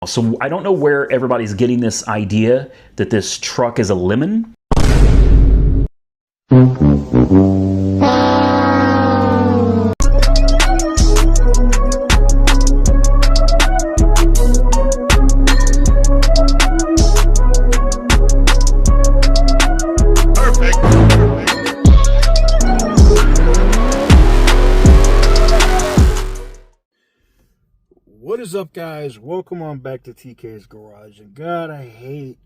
So I don't know where everybody's getting this idea that this truck is a lemon. What is up, guys? Welcome on back to TK's Garage. And God, I hate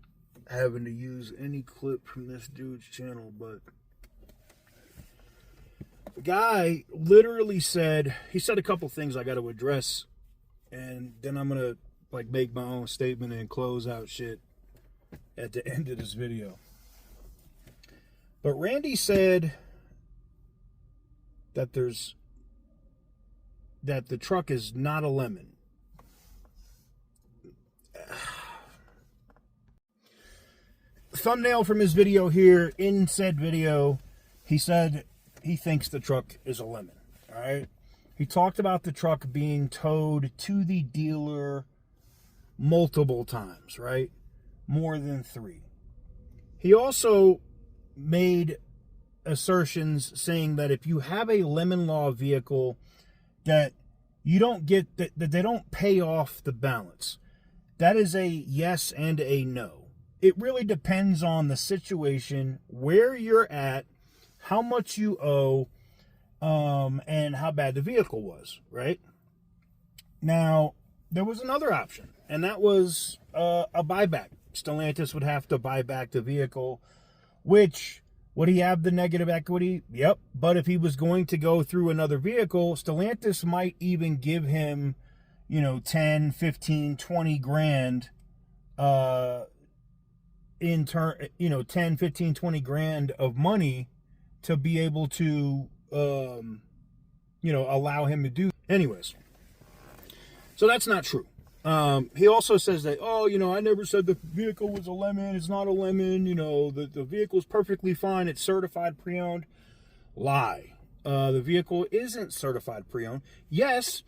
having to use any clip from this dude's channel, but the guy literally said, he said a couple things I got to address, and then I'm gonna make my own statement and close out shit at the end of this video. But Randy said that the truck is not a lemon. Thumbnail from his video here. In said video, he said he thinks the truck is a lemon. All right. He talked about the truck being towed to the dealer multiple times, right? More than 3. He also made assertions saying that if you have a lemon law vehicle, that you don't get that they don't pay off the balance. That is a yes and a no. It really depends on the situation, where you're at, how much you owe, and how bad the vehicle was, right? Now, there was another option, and that was a buyback. Stellantis would have to buy back the vehicle, which, would he have the negative equity? Yep. But if he was going to go through another vehicle, Stellantis might even give him, 10, 15, 20 grand, in turn, 10, 15, 20 grand of money to be able to, allow him to do. Anyways, so that's not true. He also says that, I never said the vehicle was a lemon. It's not a lemon. The vehicle is perfectly fine. It's certified pre-owned. Lie. The vehicle isn't certified pre-owned. Yes,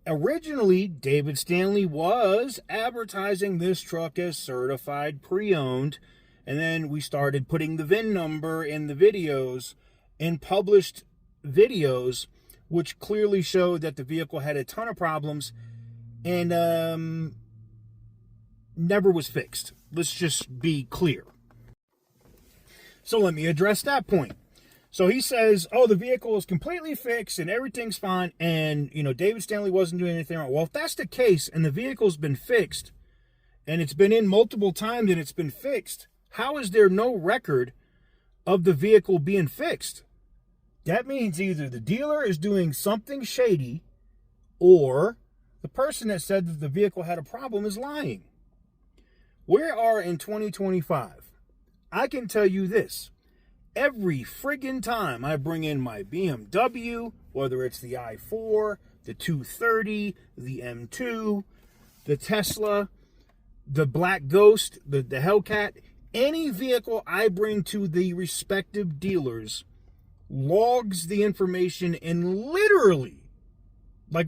originally, David Stanley was advertising this truck as certified pre-owned, and then we started putting the VIN number in the videos, in published videos, which clearly showed that the vehicle had a ton of problems and never was fixed. Let's just be clear. So let me address that point. So he says, the vehicle is completely fixed and everything's fine, and, David Stanley wasn't doing anything wrong. Well, if that's the case and the vehicle's been fixed and it's been in multiple times and it's been fixed, how is there no record of the vehicle being fixed? That means either the dealer is doing something shady or the person that said that the vehicle had a problem is lying. We are in 2025. I can tell you this. Every friggin' time I bring in my BMW, whether it's the i4, the 230, the M2, the Tesla, the Black Ghost, the Hellcat, any vehicle I bring to the respective dealers logs the information, and literally,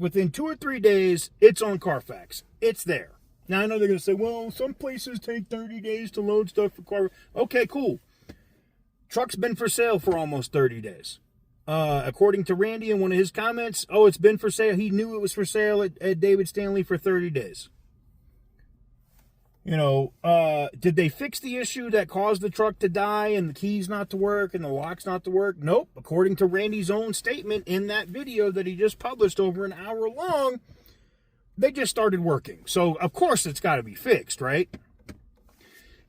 within 2 or 3 days, it's on Carfax. It's there. Now, I know they're going to say, well, some places take 30 days to load stuff for Carfax. Okay, cool. Truck's been for sale for almost 30 days. According to Randy in one of his comments, it's been for sale. He knew it was for sale at David Stanley for 30 days. Did they fix the issue that caused the truck to die and the keys not to work and the locks not to work? Nope. According to Randy's own statement in that video that he just published over an hour long, they just started working. So, of course, it's got to be fixed, right?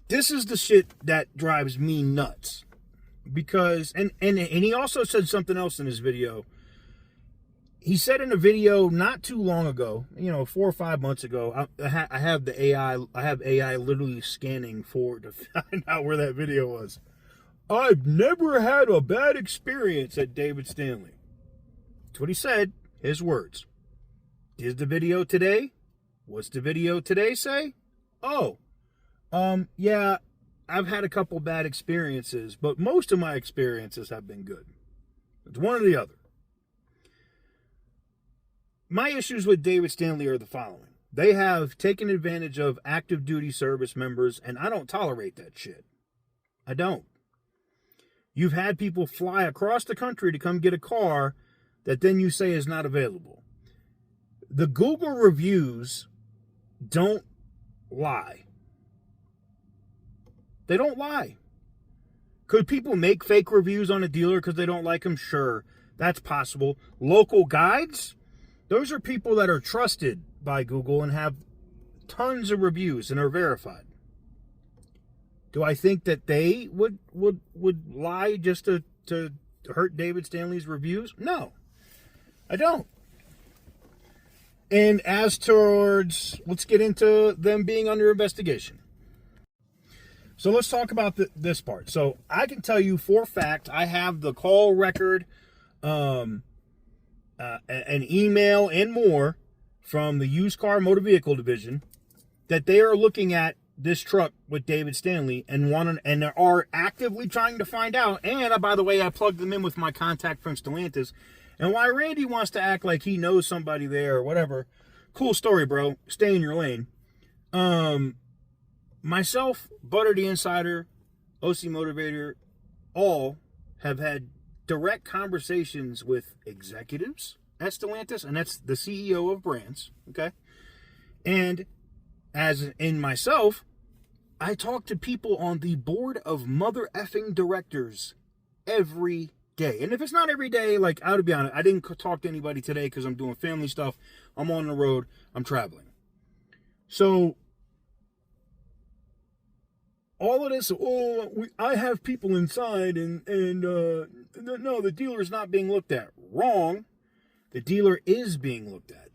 This is the shit that drives me nuts. Because, and he also said something else in his video. He said in a video not too long ago, 4 or 5 months ago, I have the AI, I have AI literally scanning for to find out where that video was. I've never had a bad experience at David Stanley. That's what he said, his words. Is the video today? What's the video today say? Yeah, I've had a couple bad experiences, but most of my experiences have been good. It's one or the other. My issues with David Stanley are the following. They have taken advantage of active duty service members, and I don't tolerate that shit. I don't. You've had people fly across the country to come get a car that then you say is not available. The Google reviews don't lie. They don't lie. Could people make fake reviews on a dealer because they don't like them? Sure, that's possible. Local guides, those are people that are trusted by Google and have tons of reviews and are verified. Do I think that they would lie just to hurt David Stanley's reviews? No, I don't. And as towards, let's get into them being under investigation. So let's talk about this part. So I can tell you for a fact, I have the call record, an email, and more from the used car motor vehicle division that they are looking at this truck with David Stanley and are actively trying to find out. And by the way, I plugged them in with my contact from Stellantis. And why Randy wants to act like he knows somebody there or whatever, cool story, bro. Stay in your lane. Myself, Butter the Insider, OC Motivator, all have had direct conversations with executives at Stellantis, and that's the CEO of brands, okay? And as in myself, I talk to people on the board of mother effing directors every day. And if it's not every day, like, I'll be honest, I didn't talk to anybody today because I'm doing family stuff. I'm on the road. I'm traveling. So all of this, I have people inside and no, the dealer is not being looked at. Wrong. The dealer is being looked at.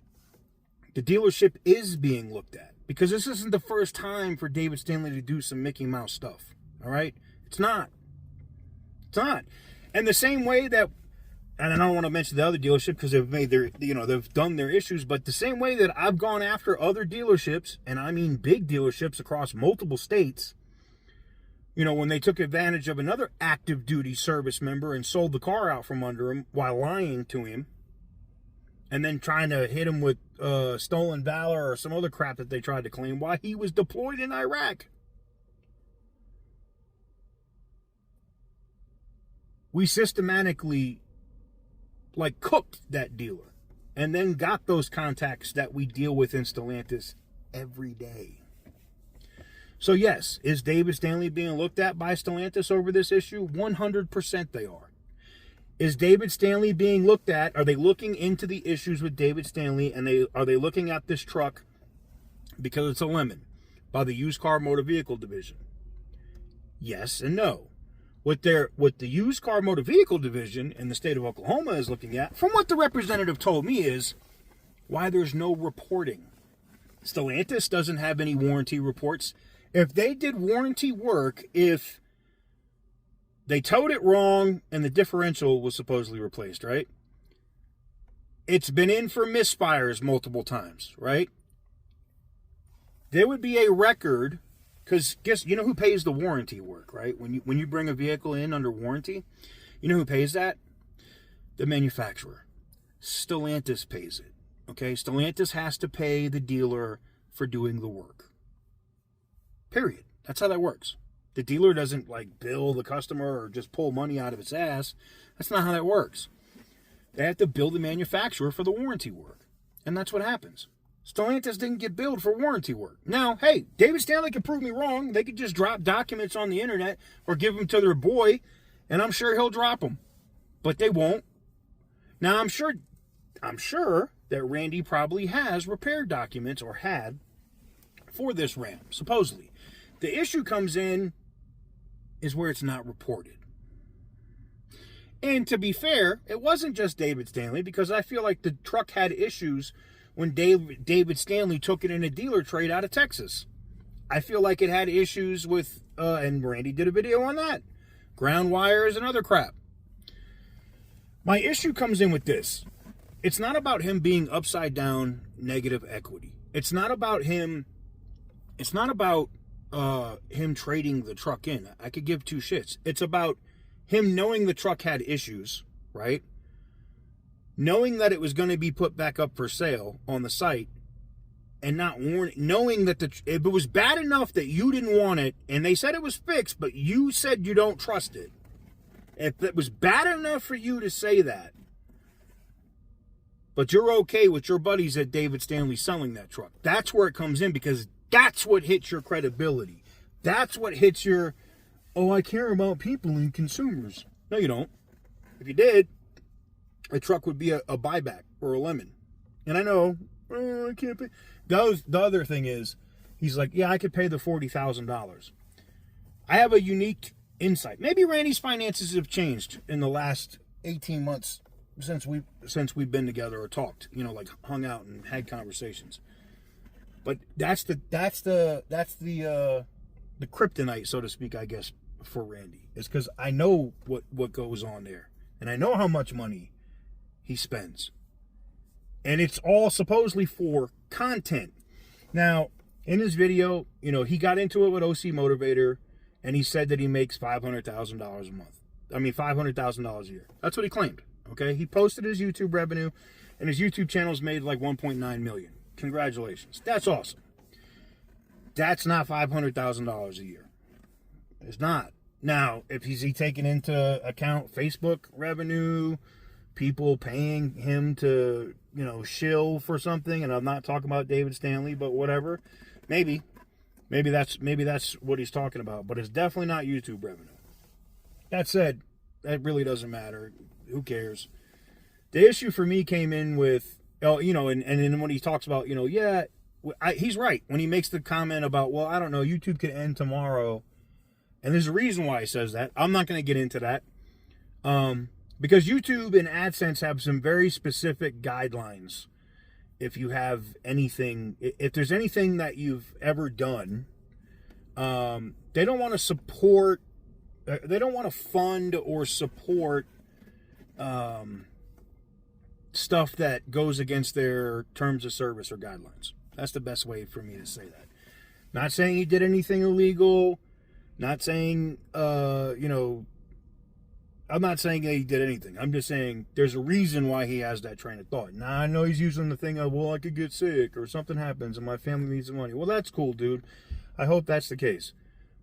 The dealership is being looked at. Because this isn't the first time for David Stanley to do some Mickey Mouse stuff. All right? It's not. It's not. And the same way that, and I don't want to mention the other dealership because they've made their, they've done their issues, but the same way that I've gone after other dealerships, and I mean big dealerships across multiple states, when they took advantage of another active duty service member and sold the car out from under him while lying to him, and then trying to hit him with stolen valor or some other crap that they tried to claim while he was deployed in Iraq. We systematically, cooked that dealer and then got those contacts that we deal with in Stellantis every day. So yes, is David Stanley being looked at by Stellantis over this issue? 100% they are. Is David Stanley being looked at? Are they looking into the issues with David Stanley, and are they looking at this truck because it's a lemon by the used car motor vehicle division? Yes and no. What the used car motor vehicle division in the state of Oklahoma is looking at, from what the representative told me, is why there's no reporting. Stellantis doesn't have any warranty reports. If they did warranty work, if they towed it wrong and the differential was supposedly replaced, right? It's been in for misfires multiple times, right? There would be a record, because guess you know who pays the warranty work, right? When you bring a vehicle in under warranty, you know who pays that? The manufacturer. Stellantis pays it. Okay? Stellantis has to pay the dealer for doing the work. Period. That's how that works. The dealer doesn't bill the customer or just pull money out of its ass. That's not how that works. They have to bill the manufacturer for the warranty work. And that's what happens. Stellantis didn't get billed for warranty work. Now, hey, David Stanley could prove me wrong. They could just drop documents on the internet or give them to their boy, and I'm sure he'll drop them. But they won't. Now, I'm sure that Randy probably has repair documents, or had, for this Ram, supposedly. The issue comes in is where it's not reported. And to be fair, it wasn't just David Stanley, because I feel like the truck had issues when David Stanley took it in a dealer trade out of Texas. I feel like it had issues with, and Randy did a video on that, ground wires and other crap. My issue comes in with this. It's not about him being upside down negative equity. It's not about him trading the truck in. I could give two shits. It's about him knowing the truck had issues, right? Knowing that it was going to be put back up for sale on the site, and not warning, knowing that if it was bad enough that you didn't want it, and they said it was fixed, but you said you don't trust it. If it was bad enough for you to say that, but you're okay with your buddies at David Stanley selling that truck, that's where it comes in, because that's what hits your credibility. That's what hits your, oh, I care about people and consumers. No, you don't. If you did, a truck would be a buyback or a lemon. And I know, oh, I can't pay. The other thing is, he's like, yeah, I could pay the $40,000. I have a unique insight. Maybe Randy's finances have changed in the last 18 months since we've been together or talked, like hung out and had conversations. But that's the kryptonite, so to speak, I guess, for Randy. It's because I know what goes on there, and I know how much money he spends, and it's all supposedly for content. Now, in his video, he got into it with OC Motivator, and he said that he makes $500,000 a month. I mean, $500,000 a year. That's what he claimed. Okay, he posted his YouTube revenue, and his YouTube channel's made like 1.9 million. Congratulations, that's awesome. That's not $500,000 a year. It's not. Now, if he taking into account Facebook revenue, people paying him to, shill for something, and I'm not talking about David Stanley, but whatever, maybe that's what he's talking about, but it's definitely not YouTube revenue. That said, that really doesn't matter. Who cares? The issue for me came in with, and then when he talks about, he's right when he makes the comment about, well, I don't know, YouTube could end tomorrow. And there's a reason why he says that. I'm not going to get into that. Because YouTube and AdSense have some very specific guidelines. If you have anything, if there's anything that you've ever done, they don't want to support, they don't want to fund or support stuff that goes against their terms of service or guidelines. That's the best way for me to say that. Not saying he did anything illegal. Not saying, I'm not saying that he did anything. I'm just saying there's a reason why he has that train of thought. Now, I know he's using the thing of, well, I could get sick or something happens and my family needs the money. Well, that's cool, dude. I hope that's the case.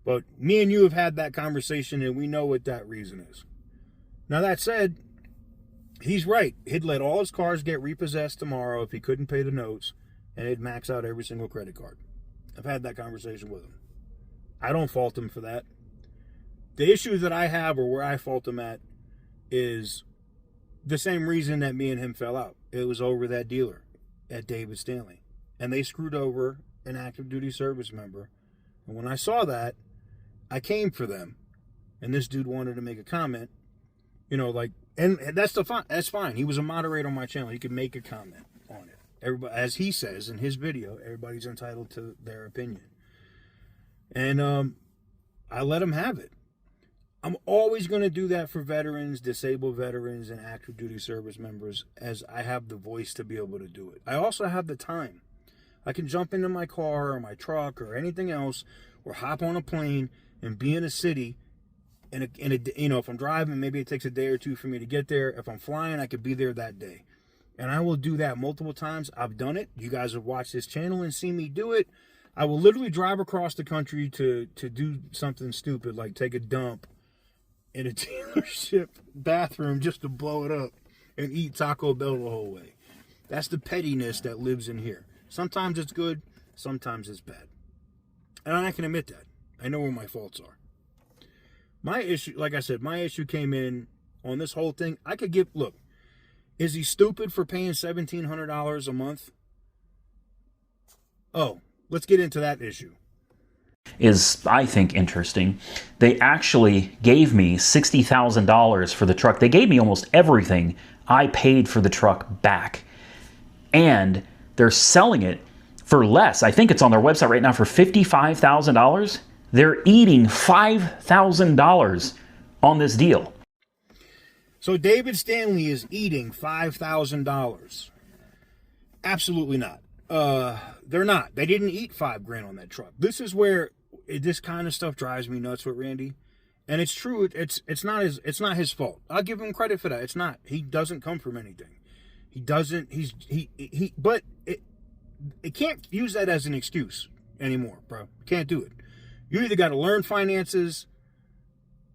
But me and you have had that conversation and we know what that reason is. Now, that said, he's right. He'd let all his cars get repossessed tomorrow if he couldn't pay the notes, and he'd max out every single credit card. I've had that conversation with him. I don't fault him for that. The issue that I have, or where I fault him at, is the same reason that me and him fell out. It was over that dealer at David Stanley. And they screwed over an active duty service member. And when I saw that, I came for them. And this dude wanted to make a comment. And that's fine. He was a moderator on my channel. He could make a comment on it. Everybody, as he says in his video, everybody's entitled to their opinion. And I let him have it. I'm always going to do that for veterans, disabled veterans, and active duty service members, as I have the voice to be able to do it. I also have the time. I can jump into my car or my truck or anything else, or hop on a plane and be in a city. And if I'm driving, maybe it takes a day or two for me to get there. If I'm flying, I could be there that day. And I will do that multiple times. I've done it. You guys have watched this channel and seen me do it. I will literally drive across the country to do something stupid, like take a dump in a dealership bathroom just to blow it up and eat Taco Bell the whole way. That's the pettiness that lives in here. Sometimes it's good, sometimes it's bad. And I can admit that. I know where my faults are. My issue, like I said, my issue came in on this whole thing. Look, is he stupid for paying $1,700 a month? Oh, let's get into that issue. Is, I think, interesting. They actually gave me $60,000 for the truck. They gave me almost everything I paid for the truck back. And they're selling it for less. I think it's on their website right now for $55,000. They're eating $5,000 on this deal. So David Stanley is eating $5,000. Absolutely not. They're not. They didn't eat $5,000 on that truck. This is where this kind of stuff drives me nuts with Randy. And it's true. It's not his fault. I'll give him credit for that. It's not. He doesn't come from anything. He doesn't. it can't use that as an excuse anymore, bro. Can't do it. You either got to learn finances,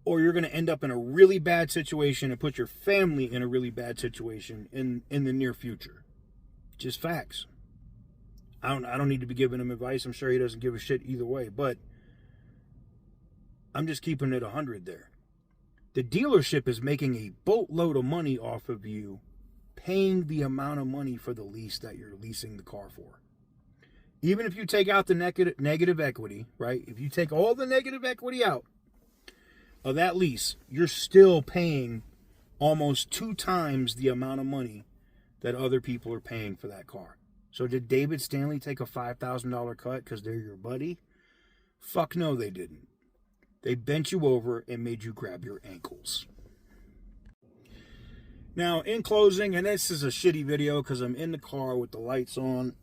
or you're going to end up in a really bad situation and put your family in a really bad situation in the near future. Just facts. I don't need to be giving him advice. I'm sure he doesn't give a shit either way, but I'm just keeping it 100 there. The dealership is making a boatload of money off of you, paying the amount of money for the lease that you're leasing the car for. Even if you take out the negative equity, right? If you take all the negative equity out of that lease, you're still paying almost 2 times the amount of money that other people are paying for that car. So did David Stanley take a $5,000 cut because they're your buddy? Fuck no, they didn't. They bent you over and made you grab your ankles. Now, in closing, and this is a shitty video because I'm in the car with the lights on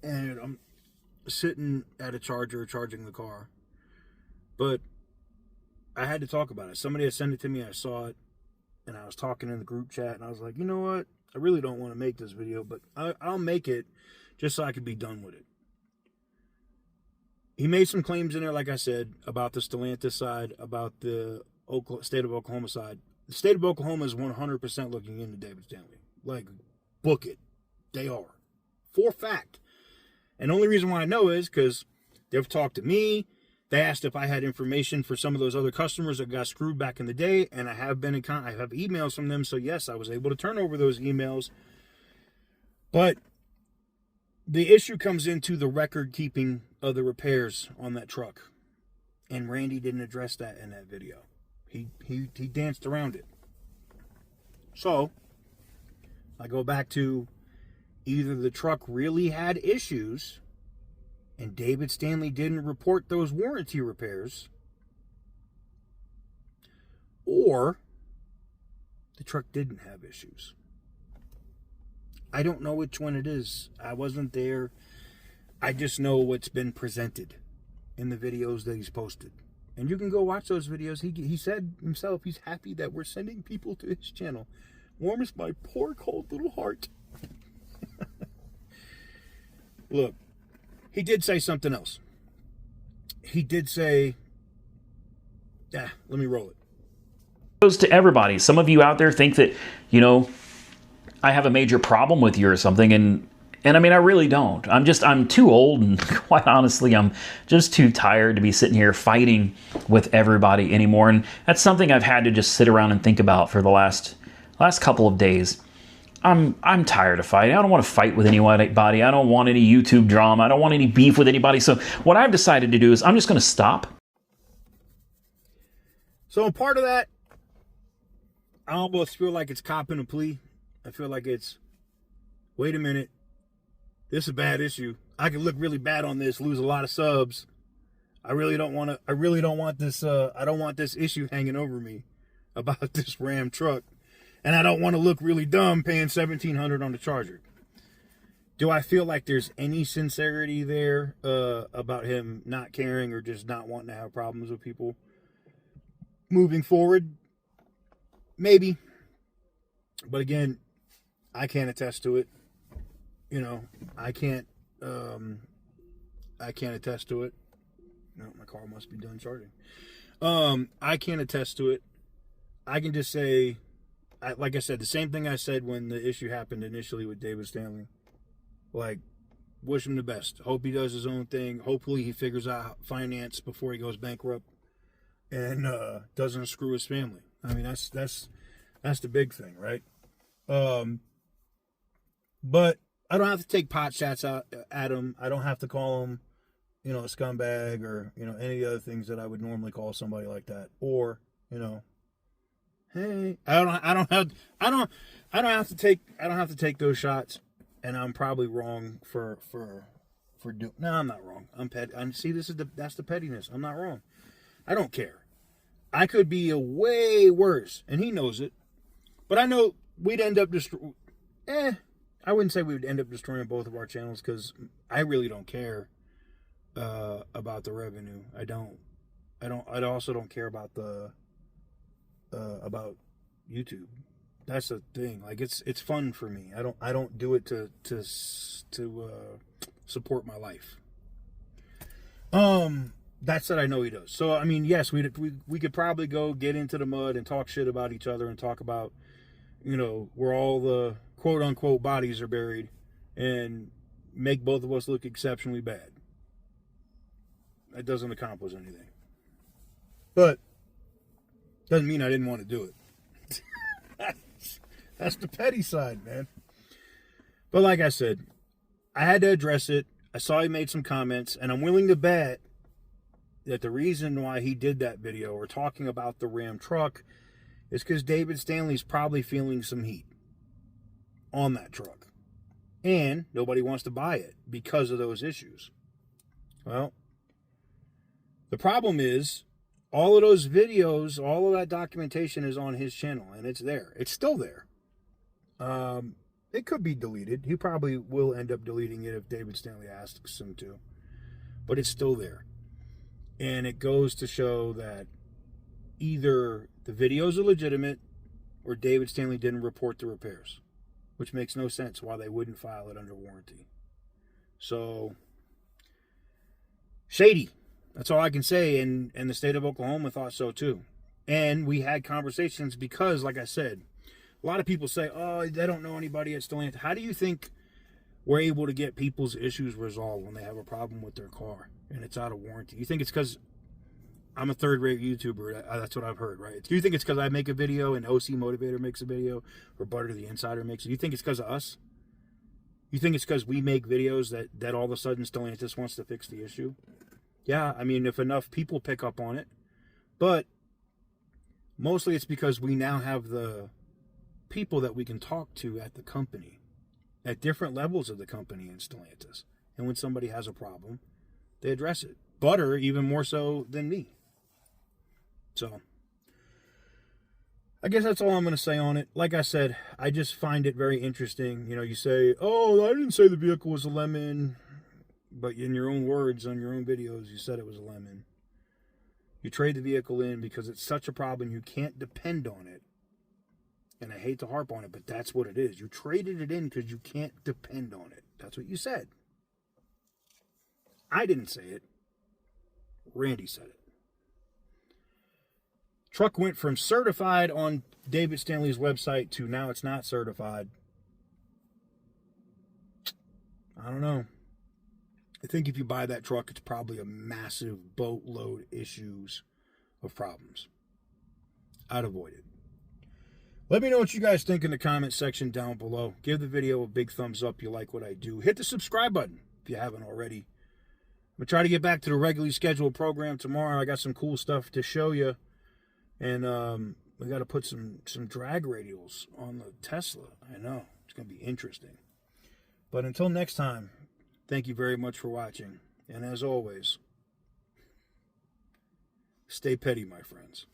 and I'm sitting at a charger charging the car. But I had to talk about it. Somebody had sent it to me, I saw it, and I was talking in the group chat, and I was like, you know what? I really don't want to make this video, but I'll make it just so I can be done with it. He made some claims in there, like I said, about the Stellantis side, about the state of Oklahoma side. The state of Oklahoma is 100% looking into David Stanley. Like, book it. They are. For fact. And the only reason why I know is because they've talked to me. They asked if I had information for some of those other customers that got screwed back in the day, and I have been in I have emails from them, so yes, I was able to turn over those emails. But the issue comes into the record keeping of the repairs on that truck, and Randy didn't address that in that video. He danced around it. So I go back to either the truck really had issues and David Stanley didn't report those warranty repairs, or the truck didn't have issues. I don't know which one it is. I wasn't there. I just know what's been presented in the videos that he's posted. And you can go watch those videos. He said himself he's happy that we're sending people to his channel. Warms my poor cold little heart. Look. He did say something else. He did say, let me roll it. Goes to everybody. Some of you out there think that, I have a major problem with you or something, and I mean, I really don't. I'm too old, and quite honestly, I'm just too tired to be sitting here fighting with everybody anymore. And that's something I've had to just sit around and think about for the last couple of days. I'm tired of fighting. I don't want to fight with anybody. I don't want any YouTube drama. I don't want any beef with anybody. So what I've decided to do is I'm just going to stop. So a part of that, I almost feel like it's copping a plea. I feel like it's, wait a minute, this is a bad issue. I could look really bad on this, lose a lot of subs. I really don't want this. I don't want this issue hanging over me about this Ram truck. And I don't want to look really dumb paying $1,700 on the Charger. Do I feel like there's any sincerity there about him not caring or just not wanting to have problems with people moving forward? Maybe. But again, I can't attest to it. I can't attest to it. No, my car must be done charging. I can't attest to it. I can just say, like I said, the same thing I said when the issue happened initially with David Stanley. Like, wish him the best. Hope he does his own thing. Hopefully he figures out finance before he goes bankrupt and doesn't screw his family. I mean, that's the big thing, right? But I don't have to take pot shots out at him. I don't have to call him, a scumbag or, any other things that I would normally call somebody like that. Or, hey, I don't have to take those shots, and I'm probably wrong for doing. No, I'm not wrong. I'm petty. See, that's the pettiness. I'm not wrong. I don't care. I could be a way worse, and he knows it. But I know we'd end up I wouldn't say we would end up destroying both of our channels because I really don't care about the revenue. I also don't care about about YouTube. That's the thing. Like it's fun for me. I don't do it to support my life. That said, I know he does. So, I mean, yes, we could probably go get into the mud and talk shit about each other and talk about, you know, where all the quote-unquote bodies are buried and make both of us look exceptionally bad. That doesn't accomplish anything. But doesn't mean I didn't want to do it. That's the petty side, man. But like I said, I had to address it. I saw he made some comments, and I'm willing to bet that the reason why he did that video or talking about the Ram truck is because David Stanley's probably feeling some heat on that truck. And nobody wants to buy it because of those issues. Well, the problem is all of those videos, all of that documentation is on his channel, and it's there. It's still there. It could be deleted. He probably will end up deleting it if David Stanley asks him to. But it's still there. And it goes to show that either the videos are legitimate or David Stanley didn't report the repairs, which makes no sense why they wouldn't file it under warranty. So, shady. That's all I can say. And the state of Oklahoma thought so too. And we had conversations because, like I said, a lot of people say, oh, they don't know anybody at Stellantis. How do you think we're able to get people's issues resolved when they have a problem with their car and it's out of warranty? You think it's because I'm a third-rate YouTuber? That's what I've heard, right? Do you think it's because I make a video and OC Motivator makes a video or Butter the Insider makes it? You think it's because of us? You think it's because we make videos that all of a sudden Stellantis wants to fix the issue? Yeah, I mean, if enough people pick up on it. But mostly it's because we now have the people that we can talk to at the company, at different levels of the company in Stellantis. And when somebody has a problem, they address it. Butter, even more so than me. So, I guess that's all I'm going to say on it. Like I said, I just find it very interesting. You know, you say, oh, I didn't say the vehicle was a lemon. But in your own words, on your own videos, you said it was a lemon. You trade the vehicle in because it's such a problem, you can't depend on it. And I hate to harp on it, but that's what it is. You traded it in because you can't depend on it. That's what you said. I didn't say it. Randy said it. Truck went from certified on David Stanley's website to now it's not certified. I don't know. I think if you buy that truck, it's probably a massive boatload issues of problems. I'd avoid it. Let me know what you guys think in the comment section down below. Give the video a big thumbs up if you like what I do. Hit the subscribe button if you haven't already. I'm going to try to get back to the regularly scheduled program tomorrow. I got some cool stuff to show you. And we got to put some drag radials on the Tesla. I know. It's going to be interesting. But until next time, thank you very much for watching. And as always, stay petty, my friends.